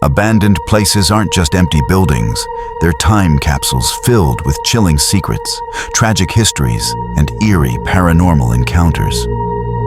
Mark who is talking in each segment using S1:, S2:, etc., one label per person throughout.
S1: Abandoned places aren't just empty buildings, they're time capsules filled with chilling secrets, tragic histories, and eerie paranormal encounters.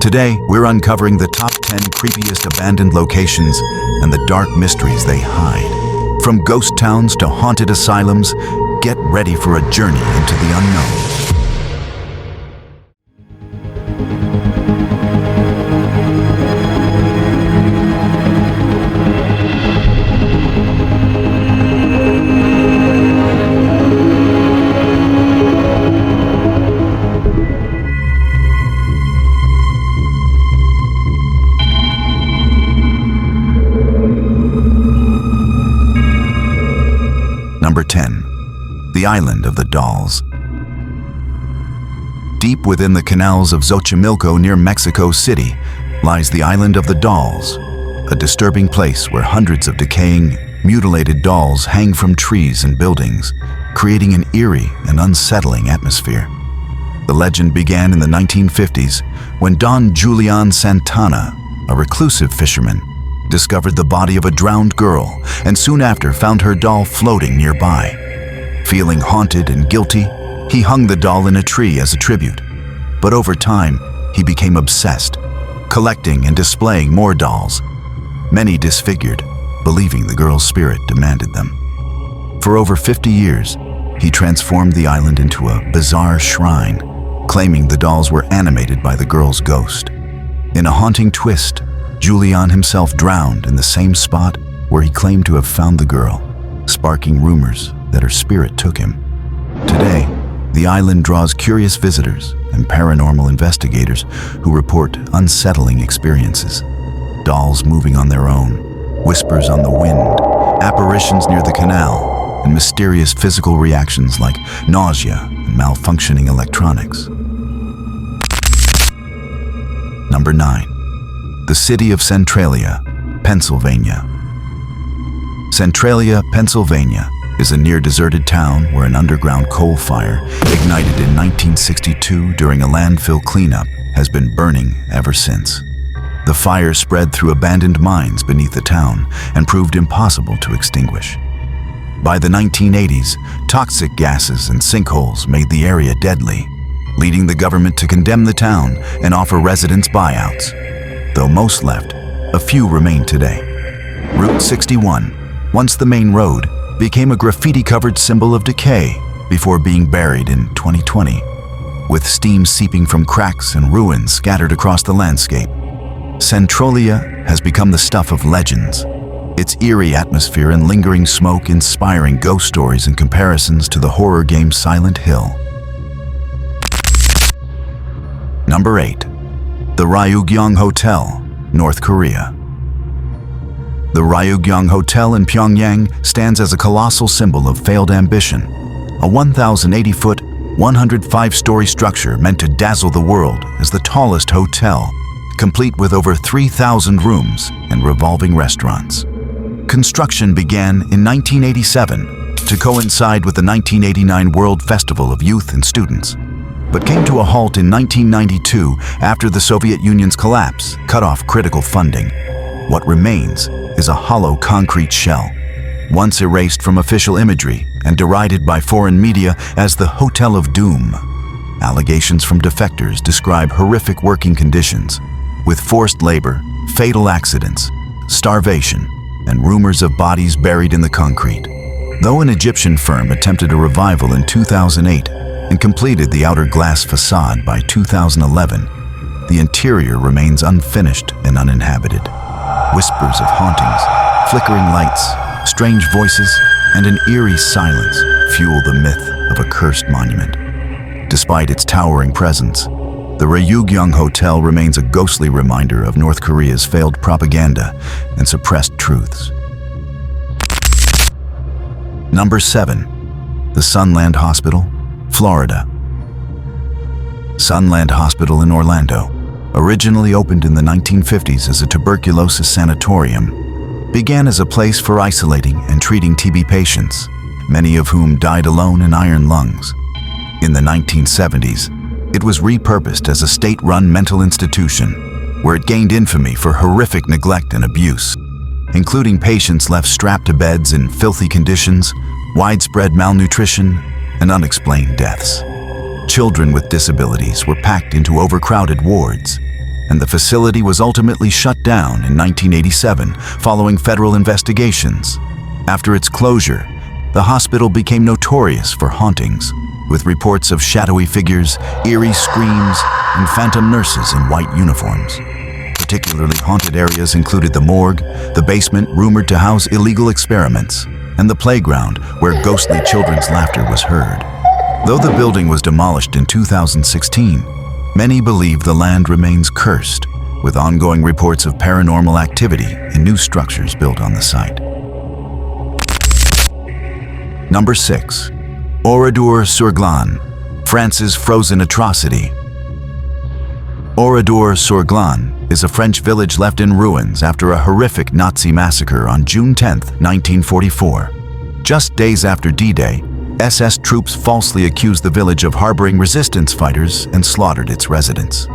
S1: Today, we're uncovering the top 10 creepiest abandoned locations and the dark mysteries they hide. From ghost towns to haunted asylums, get ready for a journey into the unknown. Number 10. The Island of the Dolls. Deep within the canals of Xochimilco near Mexico City lies the Island of the Dolls, a disturbing place where hundreds of decaying, mutilated dolls hang from trees and buildings, creating an eerie and unsettling atmosphere. The legend began in the 1950s when Don Julian Santana, a reclusive fisherman, discovered the body of a drowned girl and soon after found her doll floating nearby. Feeling haunted and guilty, he hung the doll in a tree as a tribute. But over time, he became obsessed, collecting and displaying more dolls, many disfigured, believing the girl's spirit demanded them. For over 50 years, he transformed the island into a bizarre shrine, claiming the dolls were animated by the girl's ghost. In a haunting twist, Julian himself drowned in the same spot where he claimed to have found the girl, sparking rumors that her spirit took him. Today, the island draws curious visitors and paranormal investigators who report unsettling experiences. Dolls moving on their own, whispers on the wind, apparitions near the canal, and mysterious physical reactions like nausea and malfunctioning electronics. Number 9. The city of Centralia, Pennsylvania. Centralia, Pennsylvania is a near-deserted town where an underground coal fire, ignited in 1962 during a landfill cleanup, has been burning ever since. The fire spread through abandoned mines beneath the town and proved impossible to extinguish. By the 1980s, toxic gases and sinkholes made the area deadly, leading the government to condemn the town and offer residents buyouts. Though most left, a few remain today. Route 61, once the main road, became a graffiti-covered symbol of decay before being buried in 2020, with steam seeping from cracks and ruins scattered across the landscape. Centralia has become the stuff of legends, its eerie atmosphere and lingering smoke inspiring ghost stories and comparisons to the horror game Silent Hill. Number 8. The Ryugyong Hotel, North Korea. The Ryugyong Hotel in Pyongyang stands as a colossal symbol of failed ambition, a 1,080-foot, 105-story structure meant to dazzle the world as the tallest hotel, complete with over 3,000 rooms and revolving restaurants. Construction began in 1987 to coincide with the 1989 World Festival of Youth and Students, but came to a halt in 1992 after the Soviet Union's collapse cut off critical funding. What remains is a hollow concrete shell, once erased from official imagery and derided by foreign media as the Hotel of Doom. Allegations from defectors describe horrific working conditions, with forced labor, fatal accidents, starvation, and rumors of bodies buried in the concrete. Though an Egyptian firm attempted a revival in 2008, and completed the outer glass facade by 2011, the interior remains unfinished and uninhabited. Whispers of hauntings, flickering lights, strange voices, and an eerie silence fuel the myth of a cursed monument. Despite its towering presence, the Ryugyong Hotel remains a ghostly reminder of North Korea's failed propaganda and suppressed truths. Number 7. The Sunland Hospital, Florida. Sunland Hospital in Orlando, originally opened in the 1950s as a tuberculosis sanatorium, began as a place for isolating and treating TB patients, many of whom died alone in iron lungs. In the 1970s, it was repurposed as a state-run mental institution, where it gained infamy for horrific neglect and abuse. including patients left strapped to beds in filthy conditions, widespread malnutrition, and unexplained deaths. Children with disabilities were packed into overcrowded wards, and the facility was ultimately shut down in 1987 following federal investigations. After its closure, the hospital became notorious for hauntings, with reports of shadowy figures, eerie screams, and phantom nurses in white uniforms. Particularly haunted areas included the morgue, the basement rumored to house illegal experiments, and the playground where ghostly children's laughter was heard. Though the building was demolished in 2016, many believe the land remains cursed, with ongoing reports of paranormal activity in new structures built on the site. Number 6. Oradour-sur-Glane, France's frozen atrocity. Oradour-sur-Glane is a French village left in ruins after a horrific Nazi massacre on June 10, 1944. Just days after D-Day, SS troops falsely accused the village of harboring resistance fighters and slaughtered its residents.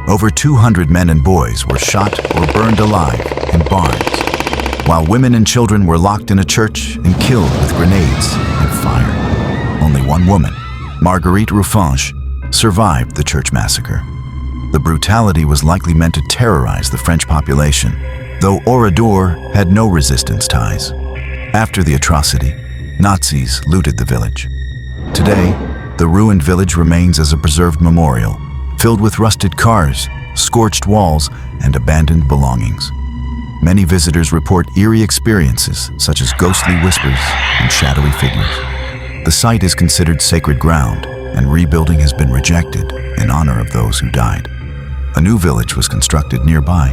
S1: Over 200 men and boys were shot or burned alive in barns, while women and children were locked in a church and killed with grenades and fire. Only one woman, Marguerite Ruffenche, survived the church massacre. The brutality was likely meant to terrorize the French population, though Oradour had no resistance ties. After the atrocity, Nazis looted the village. Today, the ruined village remains as a preserved memorial, filled with rusted cars, scorched walls, and abandoned belongings. Many visitors report eerie experiences such as ghostly whispers and shadowy figures. The site is considered sacred ground, and rebuilding has been rejected in honor of those who died. A new village was constructed nearby,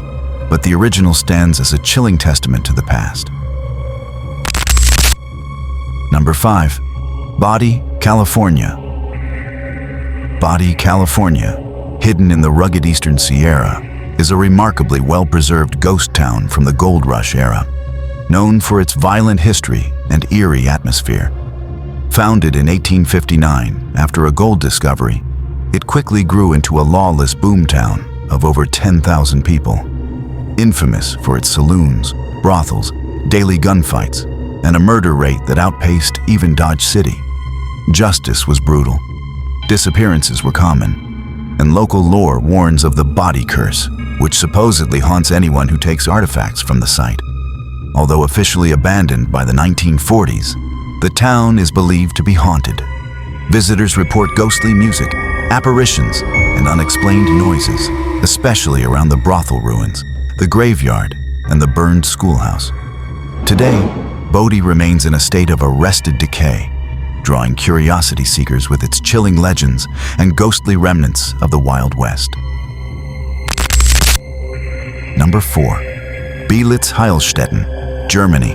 S1: but the original stands as a chilling testament to the past. Number 5. Bodie, California. Bodie, California, hidden in the rugged eastern Sierra, is a remarkably well-preserved ghost town from the Gold Rush era, known for its violent history and eerie atmosphere. Founded in 1859 after a gold discovery, it quickly grew into a lawless boomtown of over 10,000 people. Infamous for its saloons, brothels, daily gunfights, and a murder rate that outpaced even Dodge City. Justice was brutal, disappearances were common, and local lore warns of the body curse, which supposedly haunts anyone who takes artifacts from the site. Although officially abandoned by the 1940s, the town is believed to be haunted. Visitors report ghostly music, apparitions, and unexplained noises, especially around the brothel ruins, the graveyard, and the burned schoolhouse. Today, Bodie remains in a state of arrested decay, drawing curiosity seekers with its chilling legends and ghostly remnants of the Wild West. Number 4. Beelitz-Heilstätten, Germany.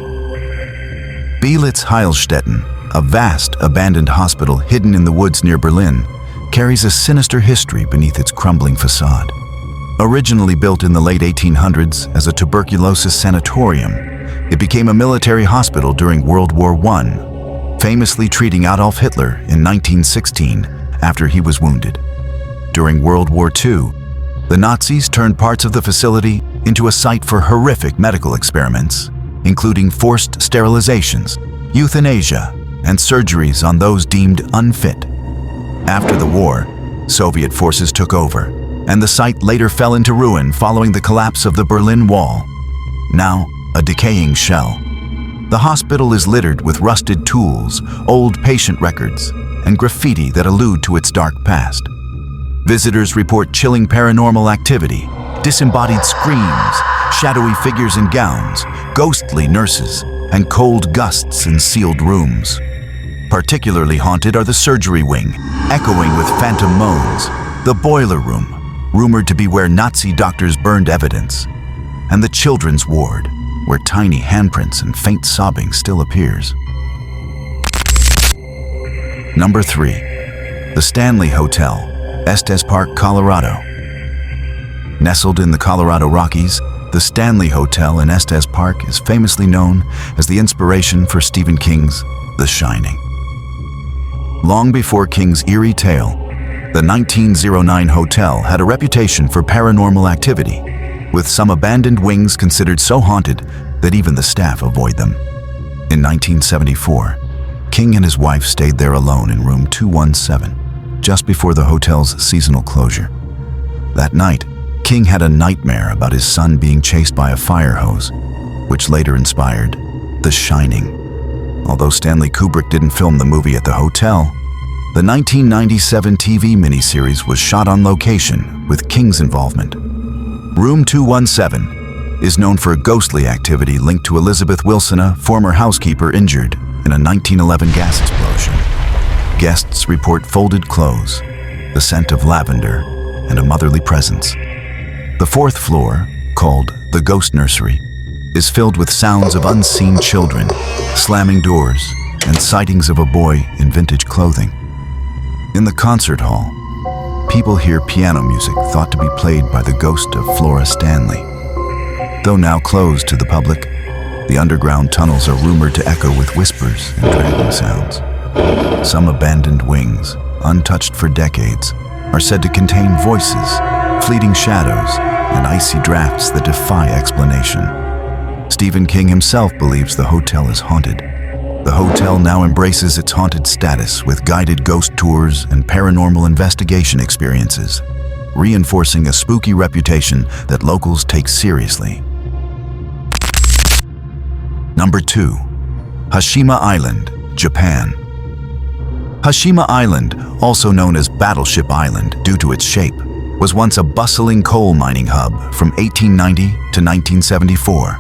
S1: Beelitz-Heilstätten, a vast abandoned hospital hidden in the woods near Berlin, carries a sinister history beneath its crumbling facade. Originally built in the late 1800s as a tuberculosis sanatorium, it became a military hospital during World War I, famously treating Adolf Hitler in 1916 after he was wounded. During World War II, the Nazis turned parts of the facility into a site for horrific medical experiments, including forced sterilizations, euthanasia, and surgeries on those deemed unfit. After the war, Soviet forces took over, and the site later fell into ruin following the collapse of the Berlin Wall. Now, a decaying shell. The hospital is littered with rusted tools, old patient records, and graffiti that allude to its dark past. Visitors report chilling paranormal activity, disembodied screams, shadowy figures in gowns, ghostly nurses, and cold gusts in sealed rooms. Particularly haunted are the surgery wing, echoing with phantom moans, the boiler room, rumored to be where Nazi doctors burned evidence, and the children's ward, where tiny handprints and faint sobbing still appears. Number 3. The Stanley Hotel, Estes Park, Colorado. Nestled in the Colorado Rockies, the Stanley Hotel in Estes Park is famously known as the inspiration for Stephen King's The Shining. Long before King's eerie tale, the 1909 hotel had a reputation for paranormal activity, with some abandoned wings considered so haunted that even the staff avoid them. In 1974, King and his wife stayed there alone in room 217, just before the hotel's seasonal closure. That night, King had a nightmare about his son being chased by a fire hose, which later inspired The Shining. Although Stanley Kubrick didn't film the movie at the hotel, the 1997 TV miniseries was shot on location with King's involvement. Room 217 is known for ghostly activity linked to Elizabeth Wilson, a former housekeeper injured in a 1911 gas explosion. Guests report folded clothes, the scent of lavender, and a motherly presence. The fourth floor, called the Ghost Nursery, is filled with sounds of unseen children, slamming doors, and sightings of a boy in vintage clothing. In the concert hall, people hear piano music thought to be played by the ghost of Flora Stanley. Though now closed to the public, the underground tunnels are rumored to echo with whispers and dragging sounds. Some abandoned wings, untouched for decades, are said to contain voices, fleeting shadows, and icy drafts that defy explanation. Stephen King himself believes the hotel is haunted. The hotel now embraces its haunted status with guided ghost tours and paranormal investigation experiences, reinforcing a spooky reputation that locals take seriously. Number 2. Hashima Island, Japan. Hashima Island, also known as Battleship Island due to its shape, was once a bustling coal mining hub from 1890 to 1974,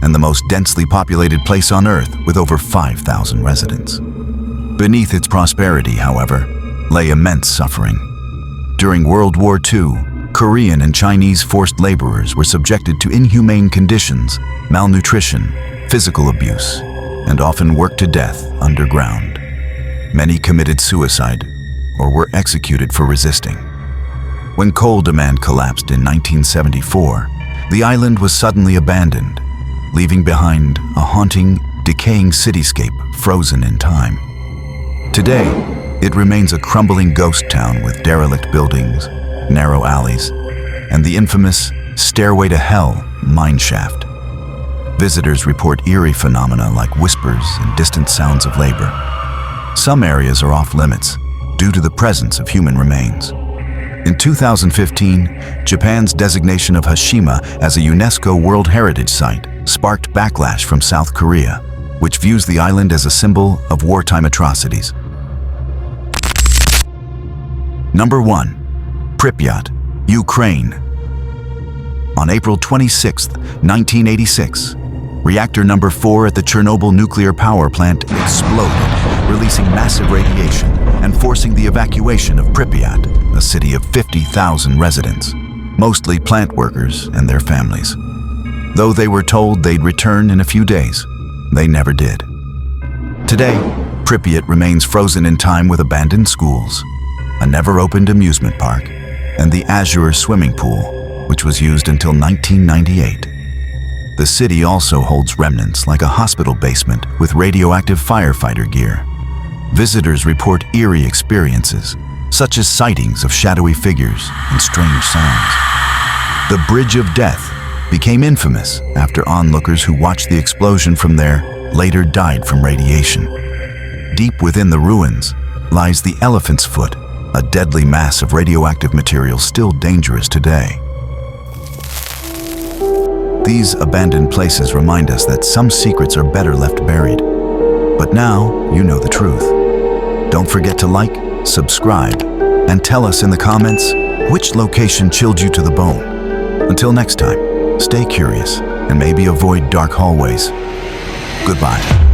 S1: and the most densely populated place on Earth with over 5,000 residents. Beneath its prosperity, however, lay immense suffering. During World War II, Korean and Chinese forced laborers were subjected to inhumane conditions, malnutrition, physical abuse, and often worked to death underground. Many committed suicide or were executed for resisting. When coal demand collapsed in 1974, the island was suddenly abandoned, leaving behind a haunting, decaying cityscape frozen in time. Today, it remains a crumbling ghost town with derelict buildings, narrow alleys, and the infamous Stairway to Hell mineshaft. Visitors report eerie phenomena like whispers and distant sounds of labor. Some areas are off limits due to the presence of human remains. In 2015, Japan's designation of Hashima as a UNESCO World Heritage Site sparked backlash from South Korea, which views the island as a symbol of wartime atrocities. Number 1. Pripyat, Ukraine. On April 26, 1986, reactor number 4 at the Chernobyl nuclear power plant exploded, releasing massive radiation and forcing the evacuation of Pripyat, a city of 50,000 residents, mostly plant workers and their families. Though they were told they'd return in a few days, they never did. Today, Pripyat remains frozen in time with abandoned schools, a never-opened amusement park, and the Azure swimming pool, which was used until 1998. The city also holds remnants like a hospital basement with radioactive firefighter gear. Visitors report eerie experiences, such as sightings of shadowy figures and strange sounds. The Bridge of Death became infamous after onlookers who watched the explosion from there later died from radiation. Deep within the ruins lies the Elephant's Foot, a deadly mass of radioactive material still dangerous today. These abandoned places remind us that some secrets are better left buried. But now you know the truth. Don't forget to like, subscribe, and tell us in the comments which location chilled you to the bone. Until next time, stay curious and maybe avoid dark hallways. Goodbye.